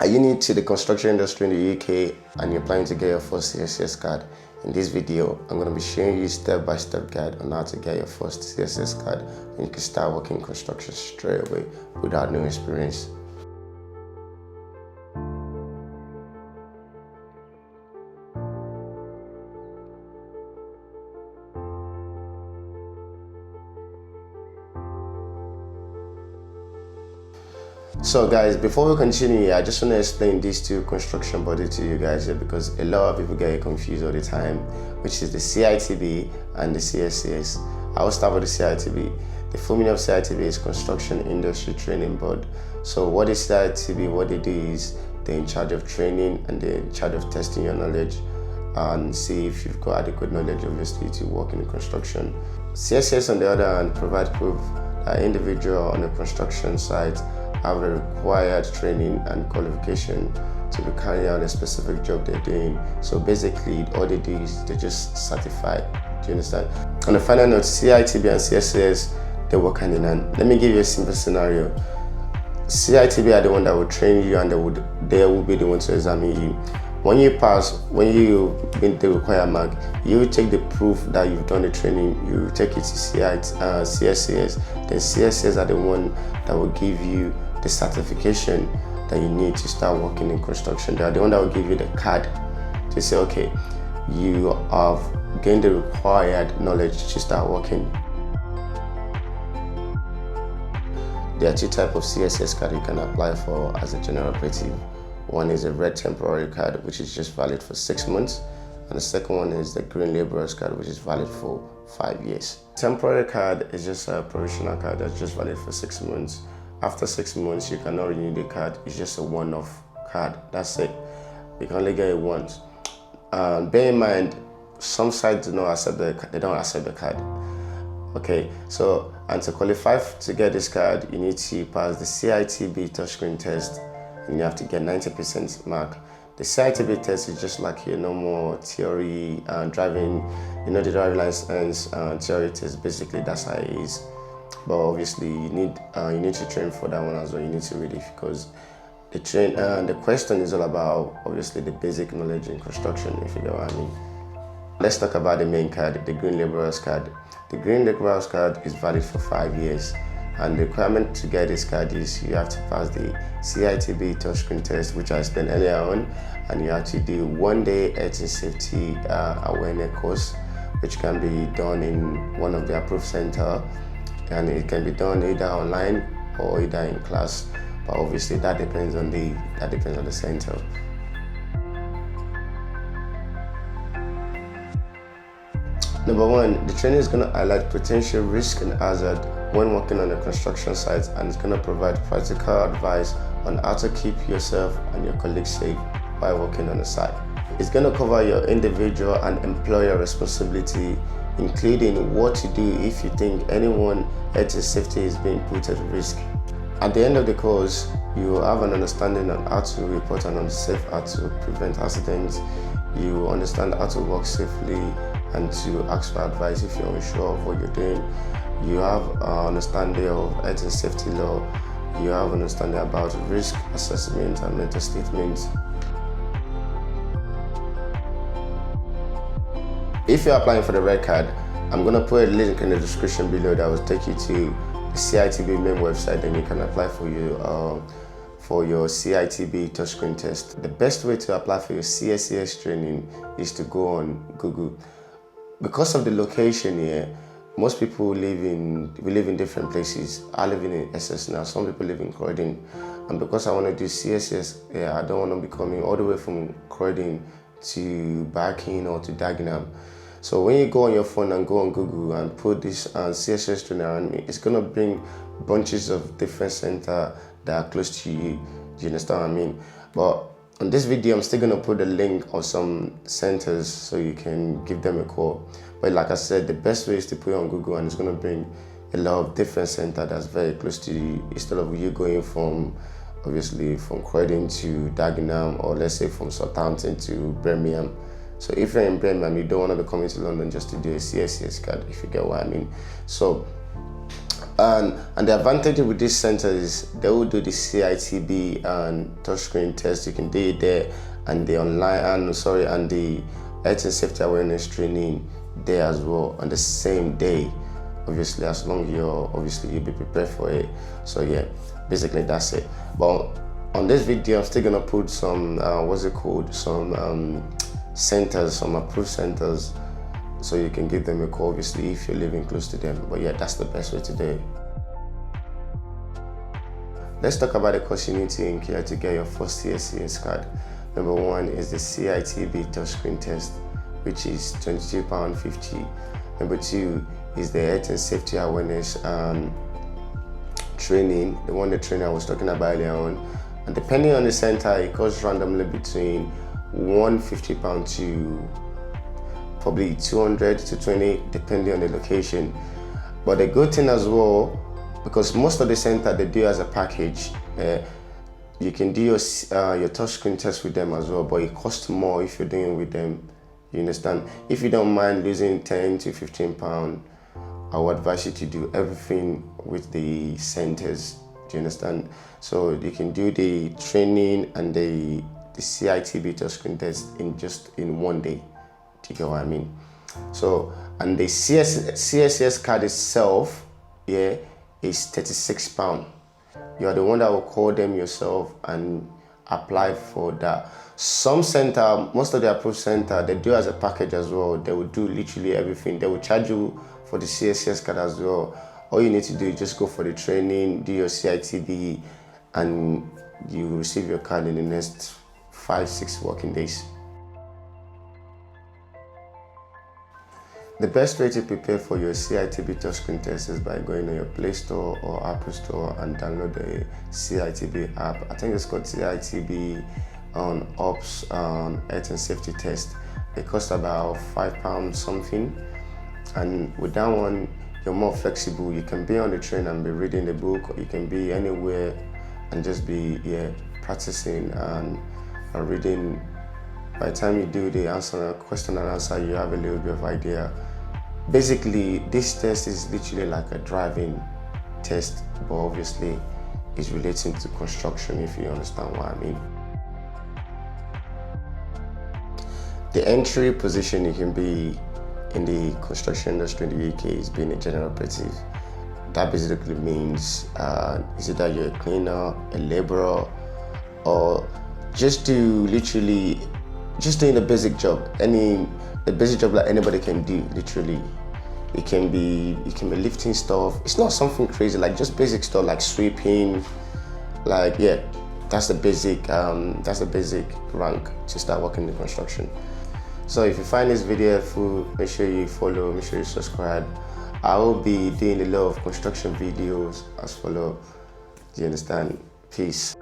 Are you new to the construction industry in the UK and you're planning to get your first CSCS card? In this video, I'm going to be showing you step-by-step guide on how to get your first CSCS card and you can start working in construction straight away without no experience. So guys, before we continue, I just want to explain these two construction bodies to you guys here because a lot of people get confused all the time, which is the Citb and the CSCS. I will start with the Citb. The full meaning of Citb is Construction Industry Training Board. So what is Citb? What they do is they're in charge of training and they're in charge of testing your knowledge and see if you've got adequate knowledge, obviously, to work in the construction. CSCS, on the other hand, provide proof that individual on the construction site have the required training and qualification to be carrying out a specific job they're doing. So basically, all they do is they just certify. Do you understand? On the final note, Citb and CSCS, they work hand in hand. Let me give you a simple scenario. Citb are the one that will train you and they will be the one to examine you. When you pass, when you meet the required mark, you take the proof that you've done the training, you take it to CSCS. Then CSCS are the one that will give you the certification that you need to start working in construction. They are the one that will give you the card to say, okay, you have gained the required knowledge to start working. There are two types of CSCS card you can apply for as a general operative. One is a red temporary card, which is just valid for 6 months. And the second one is the green laborer's card, which is valid for 5 years. Temporary card is just a provisional card that's just valid for 6 months. After 6 months, you cannot renew the card. It's just a one-off card. That's it. You can only get it once. Bear in mind, some sites do not accept they don't accept the card. Okay, so and to qualify to get this card, you need to pass the Citb touchscreen test. And you have to get 90% mark. The Citb test is just like your normal theory driving, the driving license theory test. Basically, that's how it is. But obviously, you need to train for that one as well. You need to read it because the question is all about obviously the basic knowledge in construction, if you get what I mean. Let's talk about the main card, the green laborer's card. The green laborer's card is valid for 5 years. And the requirement to get this card is you have to pass the Citb touchscreen test, which I explained earlier on, and you have to do 1-day health and safety awareness course, which can be done in one of the approved centers, and it can be done either online or either in class. But obviously, that depends on the center. Number one, the training is going to highlight potential risk and hazard when working on a construction site, and it's going to provide practical advice on how to keep yourself and your colleagues safe while working on the site. It's going to cover your individual and employer responsibility, including what to do if you think anyone's health and safety is being put at risk. At the end of the course, you will have an understanding on how to report an unsafe, how to prevent accidents. You will understand how to work safely and to ask for advice if you're unsure of what you're doing. You have an understanding of health and safety law. You have an understanding about risk assessment and mental statements. If you're applying for the red card, I'm going to put a link in the description below that will take you to the Citb main website, and you can apply for your Citb touchscreen test. The best way to apply for your CSCS training is to go on Google. Because of the location here, most people live in different places. I live in SS now. Some people live in Croydon, and because I want to do CSCS, I don't want to be coming all the way from Croydon to Barking or to Dagenham. So when you go on your phone and go on Google and put this CSCS training around me, it's gonna bring bunches of different centers that are close to you. Do you understand what I mean? But on this video, I'm still gonna put a link on some centers so you can give them a call. But like I said, the best way is to put it on Google, and it's gonna bring a lot of different centers that's very close to you, instead of you going from Croydon to Dagenham, or let's say from Southampton to Birmingham. So if you're in Birmingham, you don't want to be coming to London just to do a CSCS card, if you get what I mean. So And the advantage with this center is they will do the CITB and touchscreen test. You can do it there, and the and the health and safety awareness training there as well on the same day. Obviously, as long as you'll be prepared for it. So yeah, basically that's it. But on this video, I'm still gonna put some some centers, some approved centers, so you can give them a call, obviously, if you're living close to them. But yeah, that's the best way to do it. Let's talk about the course you need to incur to get your first Cscs card. Number one is the Citb touchscreen test, which is £22.50. Number two is the health and safety awareness training, the training I was talking about earlier on. And depending on the center, it costs randomly between £150 to probably 200 to 20, depending on the location. But the good thing as well, because most of the center they do as a package, you can do your touchscreen test with them as well, but it costs more if you're doing it with them. You understand? If you don't mind losing 10 to 15 pounds, I would advise you to do everything with the centers. Do you understand? So you can do the training and the CITB touchscreen test in one day. Do you get what I mean? So, and the CSCS card itself, yeah, is £36. You are the one that will call them yourself and apply for that. Some center, most of the approved center, they do as a package as well. They will do literally everything. They will charge you for the CSCS card as well. All you need to do is just go for the training, do your CITB, and you will receive your card in the next 5-6 working days. The best way to prepare for your CITB touchscreen test is by going on your Play Store or Apple Store and download the CITB app. I think it's called CITB on Ops Health and Safety Test. It costs about £5 something, and with that one, you're more flexible. You can be on the train and be reading the book, or you can be anywhere and just be practicing and reading. By the time you do the question and answer, you have a little bit of idea. Basically, this test is literally like a driving test, but obviously it's relating to construction, if you understand what I mean. The entry position you can be in the construction industry in the UK is being a general operative. That basically means is either you're a cleaner, a laborer, or just doing a basic job. A basic job that anybody can do, literally. It can be lifting stuff. It's not something crazy, like just basic stuff like sweeping. Like, yeah, that's the basic rank to start working in construction. So if you find this video helpful, make sure you follow, make sure you subscribe. I will be doing a lot of construction videos as follow. Do you understand? Peace.